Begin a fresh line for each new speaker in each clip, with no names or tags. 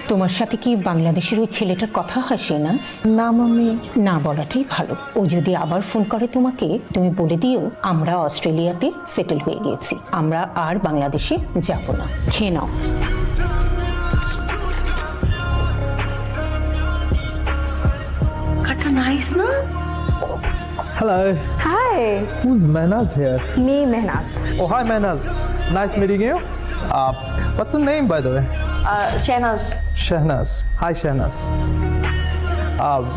তোমার সাথে কি বাংলাদেশের ওই ছেলেটার কথা হয় শেনাজ?
না মামি।
না বলাটাই ভালো। ও যদি আবার ফোন করে তোমাকে, তুমি বলে দিও আমরা অস্ট্রেলিয়াতে সেটেল হয়ে গিয়েছি, আমরা আর বাংলাদেশে যাব না। খেয়ে নাও।
কাটা নাইস না?
Hello,
hi,
who's Mehnaz here?
Me Mehnaz.
Oh, hi Mehnaz. Nice meeting you. What's your name, by the way?
Shehnaz.
Shehnaz. Hi Shehnaz.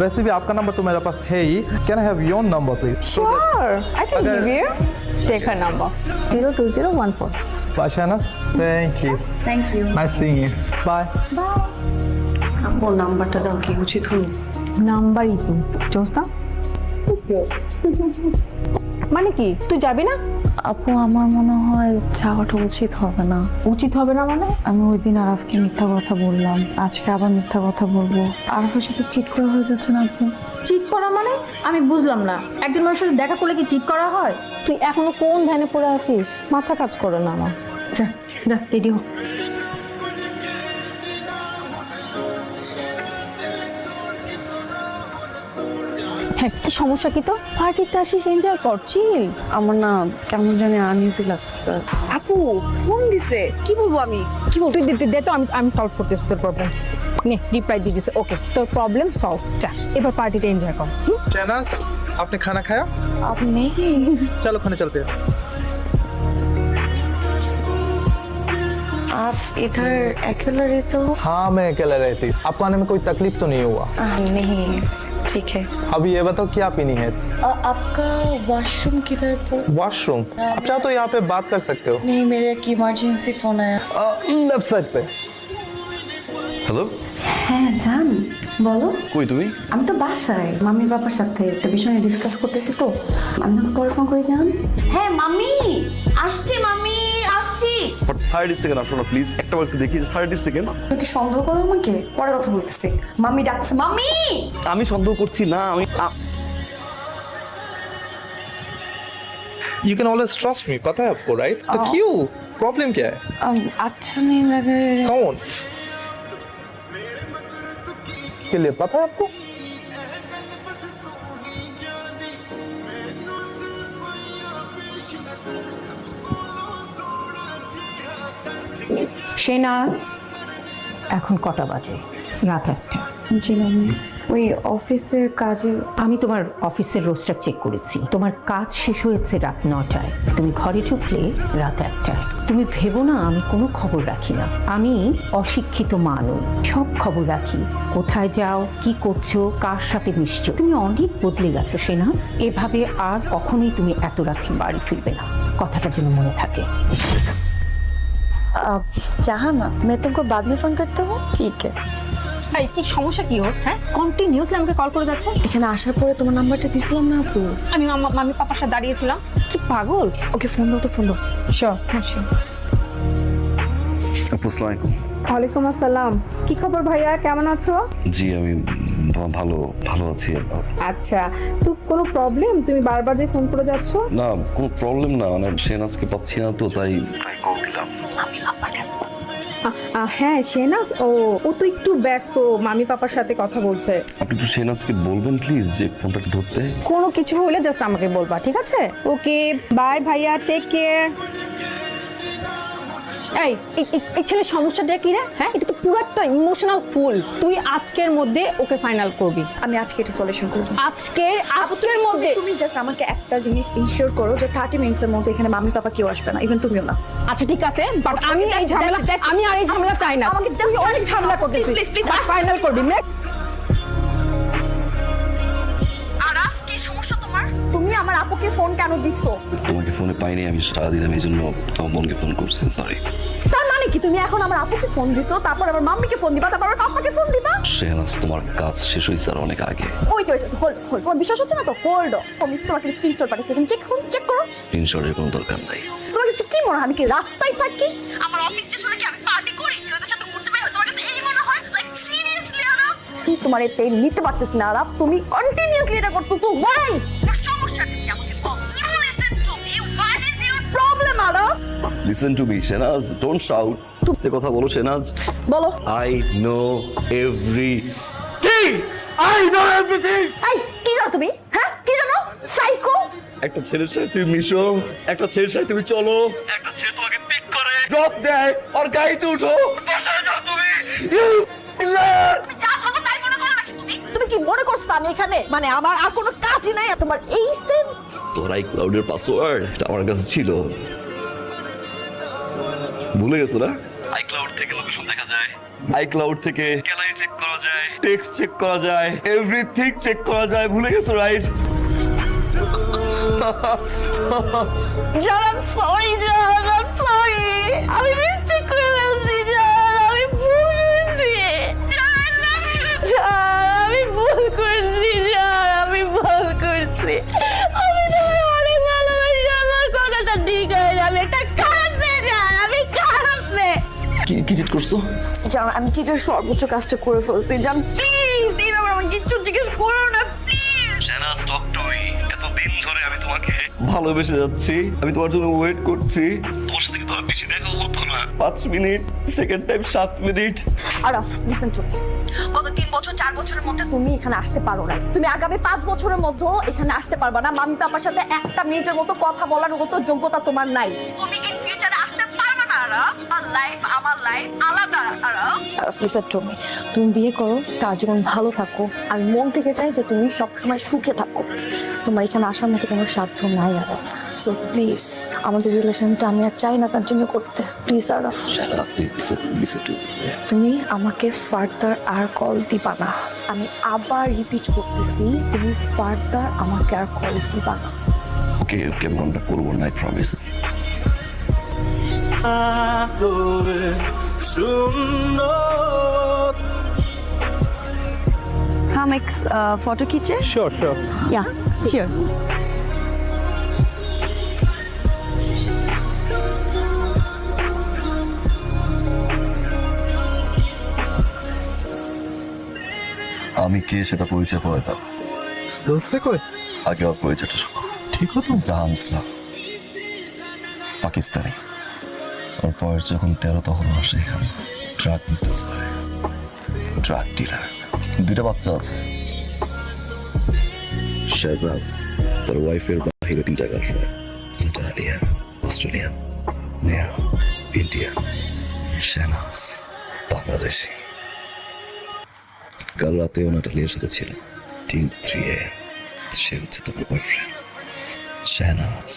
वैसे भी आपका नंबर तो मेरे पास है ही. Can I have your number, please?
Sure, I can
अगर-
give you. Take her number. 02014.
Bye, Shehnaz. Thank you.
Thank you.
Nice seeing you. Bye.
ও নাম্বারটা দাও, কি উচিত হলো? নাম্বারই তো জোস্তা। মানে কি তুই যাবি না?
আপু আমার মনে হয় যাওয়াটা উচিত হবে না।
উচিত হবে না মানে?
আমি ওই দিন আরাফকে মিথ্যা কথা বললাম, আজকে আবার মিথ্যা কথা বলবো। আরাফের সাথে চিট করা হয়ে যাচ্ছে না আপু?
চিট করা মানে? আমি বুঝলাম না, একজন মানুষের সাথে দেখা করলে কি চিট করা হয়? তুই এখনো কোন ধ্যানে পড়ে আছিস? মাথা কাজ করে না আমার। যা যা রেডি হ। হ্যাঁ, কি সমস্যা কি তো? পার্টিতে আসিস, এনজয় করছিস।
আমার না কেমন জানি আনইজি লাগছে।
আপু ফোন দিছে, কি বলবো আমি? কি বল তুই দে তো, আমি সলভ করতেছি তোর প্রবলেম। নে রিপ্লাই দিয়ে দিছে, ওকে তোর প্রবলেম সলভ। যা এবার পার্টিতে এনজয় কর।
Shehnaz, आपने खाना खाया?
आप नहीं?
चलो खाने चलते हैं.
आप इधर अकेला रहते हो?
हाँ, मैं अकेला रहती. आपको आने में कोई तकलीफ तो नहीं हुआ?
नहीं, ठीक है।
अब ये बताओ क्या पीनी है?
आपका वॉशरूम किधर पर?
वॉशरूम. आप चाहो तो यहाँ पे बात कर सकते हो.
नहीं, मेरे एक इमरजेंसी फोन आया।
लेफ्ट साइड पे.
হ্যালো,
হ্যাঁ জান, বলো।
কই তুমি?
আমি তো বাসায় মামির বাবার সাথে একটা বিষয় নিয়ে ডিসকাস করতেছি, তো আমি তোমাকে পরে ফোন করে জান। হ্যাঁ মামি আসছি, মামি আসছি।
30 সেকেন্ড আসো না প্লিজ, একটা বার একটু দেখি। 30 সেকেন্ড।
তুমি কি সন্দেহ করো আমাকে? পরে কথা বলতেছি। মামি ডাকছে, মামি।
আমি সন্দেহ করছি না, আমি
You can always trust me. पता है आपको, right? तो क्यों? प्रॉब्लम क्या है?
अच्छा नहीं लगे।
कौन? के लिए पता है आपको?
শেনাজ, এখন কটা বাজে? রাত 1টা।
জি মামি, ওই অফিসের কাজে।
আমি তোমার অফিসের রোস্টার চেক করেছি, তোমার কাজ শেষ হয়েছে রাত 9টায়, তুমি ঘরে ঢুকলে রাত 1টায়। তুমি ভেবো না আমি কোনো খবর রাখি না, আমি অশিক্ষিত মা নই, সব খবর রাখি। কোথায় যাও, কি করছো, কার সাথে মিশছো। তুমি অনেক বদলে গেছো শেনাজ, এভাবে আর কখনোই তুমি এত রাতে বাড়ি ফিরবে না, কথাটা যেন মনে থাকে।
जहाँ ना मैं तुमको बाद में फोन करता हूँ, ठीक है?
এই কি সমস্যা কি ওর? হ্যাঁ, কন্টিনিউসলি আমাকে কল করে যাচ্ছে।
এখানে আসার পরে তোমার নাম্বারটা দিছিলাম না আপু?
আমি মামি পাপার সাথে দাঁড়িয়েছিলাম। কি পাগল!
ওকে ফোন দাও তো, ফোন দাও।
শিওর, হ্যাঁ শিওর।
আপু আসসালামু আলাইকুম।
ওয়ালাইকুম আসসালাম। কি খবর ভাইয়া, কেমন আছো?
জি আমি ভালো আছি।
আচ্ছা, তো কোনো প্রবলেম? তুমি বারবার যে ফোন করে যাচ্ছ?
না কোনো প্রবলেম না, মানে শেনাজকে পাচ্ছি না তো তাই কল দিলাম।
হ্যাঁ শেনাজ, ও তো একটু ব্যস্ত, মামি পাপার সাথে কথা বলছে।
আপনি একটু শেনাজকে বলবেন প্লিজ যে ফোনটা একটু ধরতে।
কোনো কিছু হলে জাস্ট আমাকে বলবা, ঠিক আছে? ওকে বাই ভাইয়া, টেক কেয়ার। এই ছেলের সমস্যাটা কি রে? হ্যাঁ, এটা তো পুরো একটা ইমোশনাল ফুল। তুই আজকের মধ্যে ওকে ফাইনাল করবি।
আমি আজকে এটা সলিউশন করব।
আজকের মধ্যে
তুমি জাস্ট আমাকে একটা জিনিস ইনশিওর করো যে 30 মিনিটের মধ্যে এখানে মামি পাপা কেউ আসবে না, ইভেন তুমিও না।
আচ্ছা ঠিক আছে, বাট আমি এই ঝামেলা, আমি আর এই ঝামেলা চাই না।
আমাকে
তুই অনেক ঝামেলা করতেছিস, প্লিজ ফাইনাল করবি।
আরাফ, কি সমস্যা তোমার? তুমি আমার আপুকে ফোন কেন দিছো?
তোমাকে ফোনে পাইনি, আমি সারা দিলাম, এই জন্য তোমার বোনকে ফোন করছি, সরি।
তার মানে কি তুমি এখন আমার আপুকে ফোন দিছো, তারপর আবার মাম্মিকে ফোন দিবা, তারপর আবার পাপাকে ফোন দিবা?
শেহনাজ তোমার কাজ শেষ হয়েছে আর অনেক আগে।
ওই হোল্ড, তোমার বিশ্বাস হচ্ছে না তো? হোল্ড। আমি তোমাকে স্ক্রিনশট পাঠিয়েছি, তুমি চেক করো।
ইনশোরের কোনো দরকার নাই।
তোমার কাছে কি মনে হয় আমি কি রাস্তায় থাকি? আমার অফিস শেষ হলে কি আমি পার্টি করি, ছেলেদের সাথে ঘুরতে বের হই? তোমার কাছে এই মনে হয়? লাইক সিরিয়াসলি আরাফ, তোমার এই পেইন নিতে পারতেছ না আরাফ, তুমি কন্টিনিউয়াসলি এটা করতেছো। ওয়াই? তোমার সমস্যাটা কি আমাকে বল। You listen to me, what is your problem Araf?
Listen to me Shehnaz, don't shout. তুমি কথা বলো শেহনাজ।
বলো।
I know everything. I know everything.
এই কি জানো তুমি? হ্যাঁ কি জানো? সাইকো।
একটা ছেলের সাথে তুমি মিশো, একটা ছেলের সাথে তুমি চলো, একটা ছেলে তোমাকে পিক করে ড্রপ দেয় আর গাড়িতে উঠো, বাসায় যাও তুমি।
তুমি যা ভাবো তাই মনে করো নাকি তুমি? তুমি কি মনে করছো আমি এখানে মানে আমার আর কোনো কাজই নাই? তোমার এই সেন্স
তোর iCloud-এর পাসওয়ার্ড আমার কাছে ছিল, ভুলে গেছো না? iCloud থেকে লোকেশন দেখা যায়, iCloud থেকে গ্যালারি চেক করা যায়, টেক্সট চেক করা যায়, এভরিথিং চেক করা যায়, ভুলে গেছো রাইট?
জান, আই এম সরি জান, আই এম সরি। আমি মিস্টেক করে ফেলছি জান, আমি ভুল করেছি জান, আমি ভুল করেছি জান, আমি ভুল করেছি। আমি তোমার অনেক ভালোবাসি, আমার কথাটা ঠিক হয় না, আমি একটা খারাপ মেয়ে জান, আমি খারাপ মেয়ে
কি চিট করছো?
জান। আমি চিটের সর্বোচ্চ কাজটা করে ফেলছি জান, প্লিজ এই ব্যাপারে আমাকে কিচ্ছু জিজ্ঞেস করো না please.
Shana, talk to me. এতদিন ধরে আমি তোমাকে ভালোবেসে যাচ্ছি, আমি তোমার জন্য ওয়েট করছি, তোমার সাথে কিন্তু আর বেশি দেখা হতো না, 5 minute, second time 7 minute.
Araf, listen to me. গত 3 বছর 4 বছরের মধ্যে তুমি এখানে আসতে পারো না, তুমি আগামী 5 বছরের মধ্যে এখানে আসতে পারবা না। মাম্মি পাপার সাথে একটা মিনিটের মতো কথা বলার মতো যোগ্যতা তোমার নাই। তুমি ইন ফিউচারে আসতে পারবে না আরাফ। আমার লাইফ আলাদা Araf. Araf, listen to me. তুমি বিয়ে করো, তার জীবন ভালো থাকো। আমি মন থেকে চাই যে তুমি সবসময় সুখে থাকো। তোমার এখানে আসার মতো কোনো সাধ্য নাই আরাফ। সো প্লিজ, আমাদের রিলেশনটা আমি আর চাই না কন্টিনিউ করতে। Please Araf,
Shana, listen to me.
তুমি আমাকে ফার্দার আর কল দিবা না। আমি আবার রিপিট করতেছি, তুমি ফার্দার আমাকে আর কল দিবা না।
ওকে আমি কন্ট্যাক্ট করবো না, আই প্রমিস।
हाँ मैक्स फोटो खींचे।
Sure, sure.
या श्योर।
আমি কে সেটা পরিচয় পরে দাও,
दोस्त कोई
আগে ওর পরিচয়টা শোনো।
ठीक हो तुम?
জাহান ইসলাম, পাকিস্তানি। ওর বয়স যখন 13 তখন আসে এখানে, ড্রাগ বিজনেস করে, ড্রাগ ডিলার। 2টা বাচ্চা আছে, শাহজাদ, তার ওয়াইফের বাহিরে 3টা girlfriend, Italian, Australian, Neha Indian, Shahnaz Bangladeshi. কাল রাতেও নাটালিয়ার সাথে ছিল, টিল 3 AM। সে হচ্ছে তোমার বয়ফ্রেন্ড শাহনাজ।